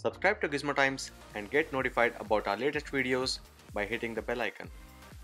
Subscribe to Gizmo Times and get notified about our latest videos by hitting the bell icon.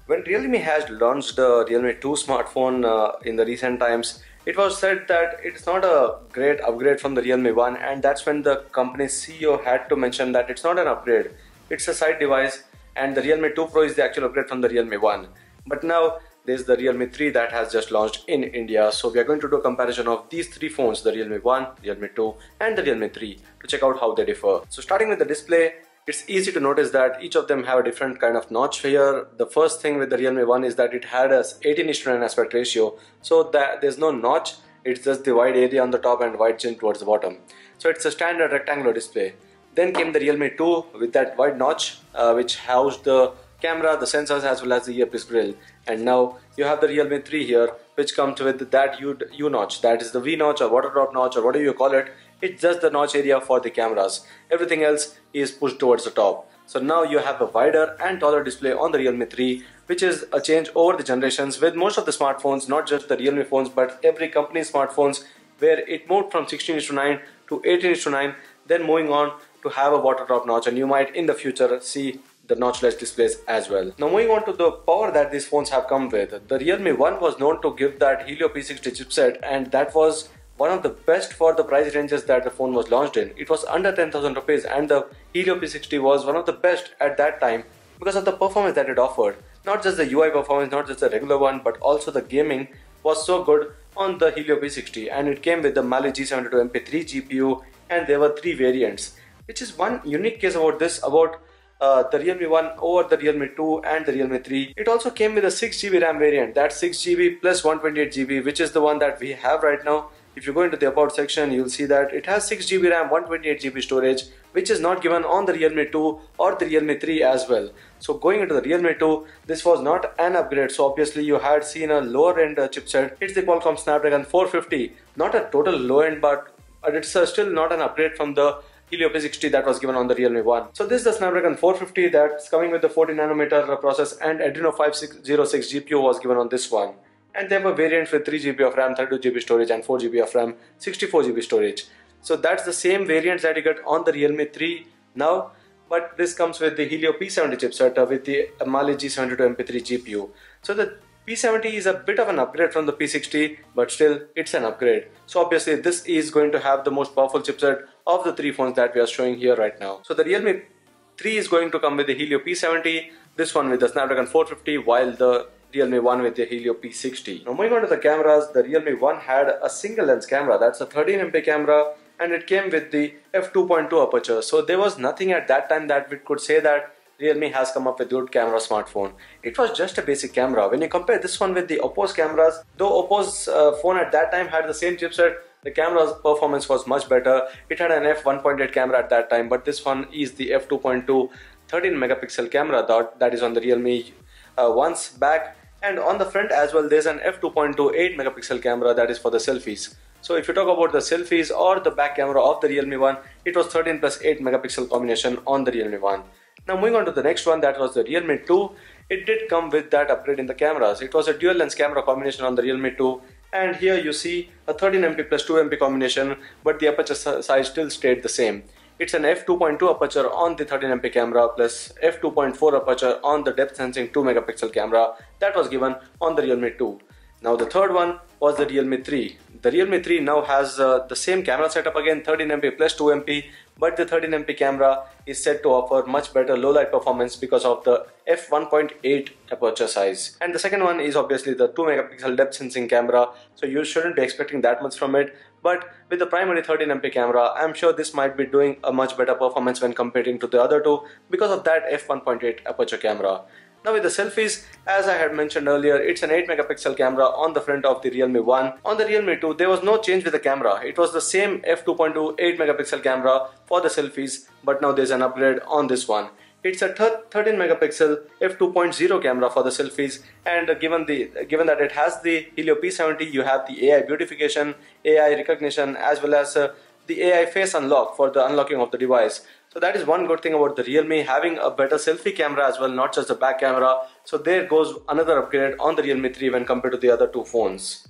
When Realme has launched the Realme 2 smartphone in the recent times, it was said that it's not a great upgrade from the Realme 1, and that's when the company's CEO had to mention that it's not an upgrade, it's a side device, and the Realme 2 Pro is the actual upgrade from the Realme 1. But now there's the Realme 3 that has just launched in India, so we are going to do a comparison of these three phones, the Realme 1, Realme 2 and the Realme 3, to check out how they differ. So starting with the display, it's easy to notice that each of them have a different kind of notch here. The first thing with the Realme 1 is that it had a 18:9 aspect ratio, so that there's no notch, it's just the wide area on the top and wide chin towards the bottom. So it's a standard rectangular display. Then came the Realme 2 with that wide notch which housed the camera, the sensors as well as the earpiece grill. And now you have the Realme 3 here, which comes with that U notch, that is the V notch or water drop notch or whatever you call it. It's just the notch area for the cameras. Everything else is pushed towards the top. So now you have a wider and taller display on the Realme 3, which is a change over the generations with most of the smartphones, not just the Realme phones but every company's smartphones, where it moved from 16:9 to 18:9, then moving on to have a water drop notch, and you might in the future see the notchless displays as well. Now moving on to the power that these phones have come with. The Realme 1 was known to give that Helio P60 chipset, and that was one of the best for the price ranges that the phone was launched in. It was under 10,000 rupees, and the Helio P60 was one of the best at that time because of the performance that it offered. Not just the UI performance, not just the regular one, but also the gaming was so good on the Helio P60, and it came with the Mali G72MP3 GPU, and there were three variants, which is one unique case about this, about the Realme 1 over the Realme 2 and the Realme 3. It also came with a 6GB RAM variant, that's 6GB plus 128GB, which is the one that we have right now. If you go into the about section, you'll see that it has 6GB RAM, 128GB storage, which is not given on the Realme 2 or the Realme 3 as well. So going into the Realme 2, this was not an upgrade, so obviously you had seen a lower end chipset. It's the Qualcomm Snapdragon 450, not a total low end, but it's still not an upgrade from the Helio P60 that was given on the Realme 1. So this is the Snapdragon 450 that's coming with the 14nm process, and Adreno 506 GPU was given on this one. And there were variants with 3GB of RAM, 32GB storage and 4GB of RAM, 64GB storage. So that's the same variants that you get on the Realme 3 now, but this comes with the Helio P70 chipset with the Mali G72MP3 GPU. So the P70 is a bit of an upgrade from the P60, but still it's an upgrade. So obviously this is going to have the most powerful chipset of the three phones that we are showing here right now. So the Realme 3 is going to come with the Helio P70, this one with the Snapdragon 450, while the Realme 1 with the Helio P60. Now moving on to the cameras, the Realme 1 had a single lens camera, that's a 13MP camera, and it came with the f2.2 aperture. So there was nothing at that time that we could say that Realme has come up with good camera smartphone. It was just a basic camera. When you compare this one with the Oppo's cameras, though Oppo's phone at that time had the same chipset, the camera's performance was much better. It had an f1.8 camera at that time, but this one is the f2.2 13 megapixel camera that is on the Realme 1's back, and on the front as well there's an f2.2 8 megapixel camera that is for the selfies. So if you talk about the selfies or the back camera of the Realme 1, it was 13 plus 8 megapixel combination on the Realme 1. Now moving on to the next one, that was the Realme 2. It did come with that upgrade in the cameras. It was a dual lens camera combination on the Realme 2, and here you see a 13MP plus 2MP combination, but the aperture size still stayed the same. It's an f2.2 aperture on the 13MP camera plus f2.4 aperture on the depth sensing 2 megapixel camera that was given on the Realme 2. Now the third one was the Realme 3. The Realme 3 now has the same camera setup again, 13MP plus 2MP, but the 13MP camera is said to offer much better low light performance because of the f1.8 aperture size. And the second one is obviously the 2 megapixel depth sensing camera, so you shouldn't be expecting that much from it. But with the primary 13MP camera, I'm sure this might be doing a much better performance when comparing to the other two because of that f1.8 aperture camera. Now with the selfies, as I had mentioned earlier, it's an 8 megapixel camera on the front of the Realme 1. On the Realme 2, there was no change with the camera. It was the same f2.2 8 megapixel camera for the selfies, but now there's an upgrade on this one. It's a 13 megapixel f2.0 camera for the selfies, and given that it has the Helio P70, you have the AI beautification, AI recognition, as well as the AI face unlock for the unlocking of the device. So that is one good thing about the Realme, having a better selfie camera as well, not just the back camera. So there goes another upgrade on the Realme 3 when compared to the other two phones.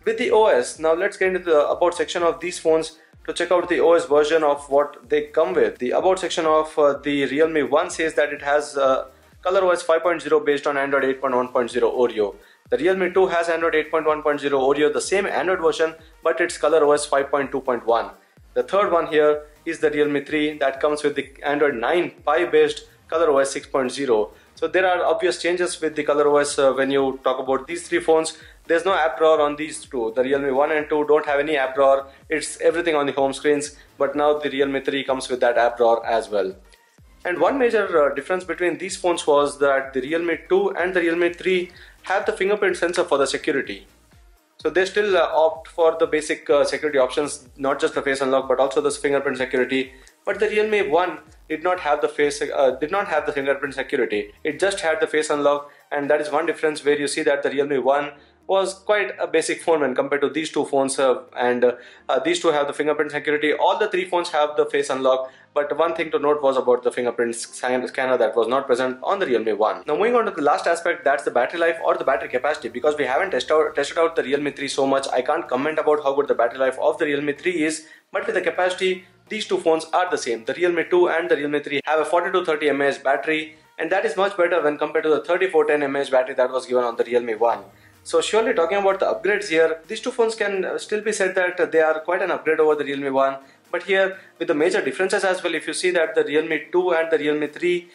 With the OS, now let's get into the about section of these phones to check out the OS version of what they come with. The about section of the Realme 1 says that it has ColorOS 5.0 based on Android 8.1.0 Oreo. The Realme 2 has Android 8.1.0 Oreo, the same Android version, but it's ColorOS 5.2.1. The third one here is the Realme 3 that comes with the Android 9 Pie based ColorOS 6.0. So there are obvious changes with the ColorOS when you talk about these three phones. There's no app drawer on these two. The Realme 1 and 2 don't have any app drawer. It's everything on the home screens, but now the Realme 3 comes with that app drawer as well. And one major difference between these phones was that the Realme 2 and the Realme 3 have the fingerprint sensor for the security. So they still opt for the basic security options, not just the face unlock, but also the fingerprint security. But the Realme 1 did not have the fingerprint security. It just had the face unlock, and that is one difference where you see that the Realme 1 was quite a basic phone when compared to these two phones, and these two have the fingerprint security. All the three phones have the face unlock, but one thing to note was about the fingerprint scanner that was not present on the Realme 1. Now moving on to the last aspect, that's the battery life or the battery capacity. Because we haven't tested out the Realme 3 so much, I can't comment about how good the battery life of the Realme 3 is, but with the capacity, these two phones are the same. The Realme 2 and the Realme 3 have a 4230 mAh battery, and that is much better when compared to the 3410 mAh battery that was given on the Realme 1. So surely talking about the upgrades here, these two phones can still be said that they are quite an upgrade over the Realme 1. But here with the major differences as well, if you see that the Realme 2 and the Realme 3,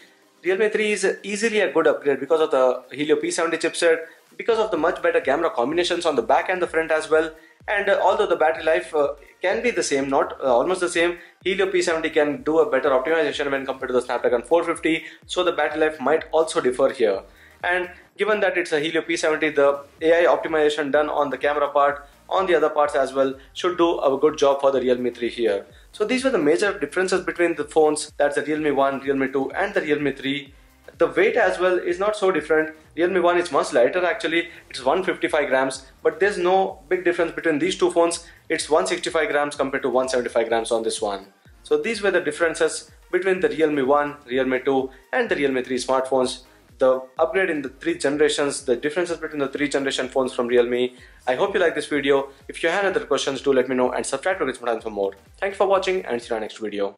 Realme 3 is easily a good upgrade because of the Helio P70 chipset, because of the much better camera combinations on the back and the front as well. And although the battery life can be the same, not almost the same, Helio P70 can do a better optimization when compared to the Snapdragon 450, so the battery life might also differ here. And given that it's a Helio P70, the AI optimization done on the camera part, on the other parts as well, should do a good job for the Realme 3 here. So these were the major differences between the phones, that's the Realme 1, Realme 2 and the Realme 3. The weight as well is not so different. Realme 1 is much lighter actually, it's 155 grams, but there's no big difference between these two phones. It's 165 grams compared to 175 grams on this one. So these were the differences between the Realme 1, Realme 2 and the Realme 3 smartphones. The upgrade in the three generations, the differences between the three generation phones from Realme. I hope you like this video. If you have other questions, do let me know and subscribe to Gizmo for more. Thanks for watching and see you in our next video.